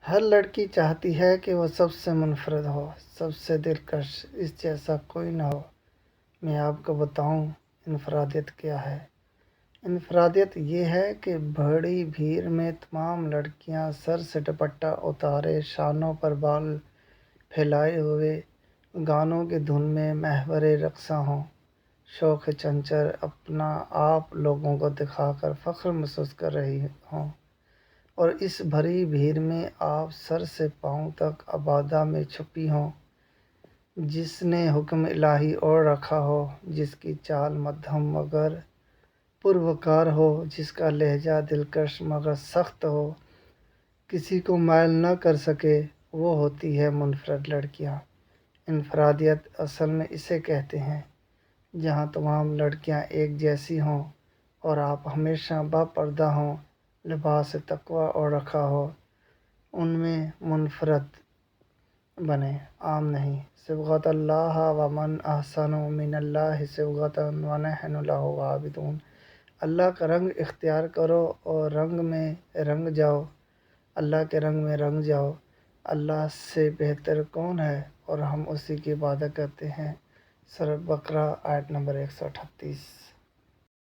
ہر لڑکی چاہتی ہے کہ وہ سب سے منفرد ہو، سب سے دلکش، اس جیسا کوئی نہ ہو۔ میں آپ کو بتاؤں انفرادیت کیا ہے۔ انفرادیت یہ ہے کہ بڑی بھیڑ میں تمام لڑکیاں سر سے دوپٹہ اتارے، شانوں پر بال پھیلائے ہوئے، گانوں کی دھن میں محور رقصاں ہوں، شوق چنچل اپنا آپ لوگوں کو دکھا کر فخر محسوس کر رہی ہوں، اور اس بھری بھیڑ میں آپ سر سے پاؤں تک عبادہ میں چھپی ہوں۔ جس نے حکم الہی اوڑھ رکھا ہو، جس کی چال مدھم مگر پروقار ہو، جس کا لہجہ دلکش مگر سخت ہو، کسی کو مائل نہ کر سکے، وہ ہوتی ہے منفرد لڑکیاں۔ انفرادیت اصل میں اسے کہتے ہیں جہاں تمام لڑکیاں ایک جیسی ہوں اور آپ ہمیشہ با پردہ ہوں، لباس تقویٰ اوڑھ رکھا ہو، ان میں منفرد بنے، عام نہیں۔ صبغۃ اللہ ومن احسن من اللہ صبغۃ ونحن لہ عابدون۔ اللہ کا رنگ اختیار کرو اور رنگ میں رنگ جاؤ، اللہ کے رنگ میں رنگ جاؤ۔ اللہ سے بہتر کون ہے اور ہم اسی کی عبادت کرتے ہیں۔ سورۃ بقرہ آیت نمبر 138۔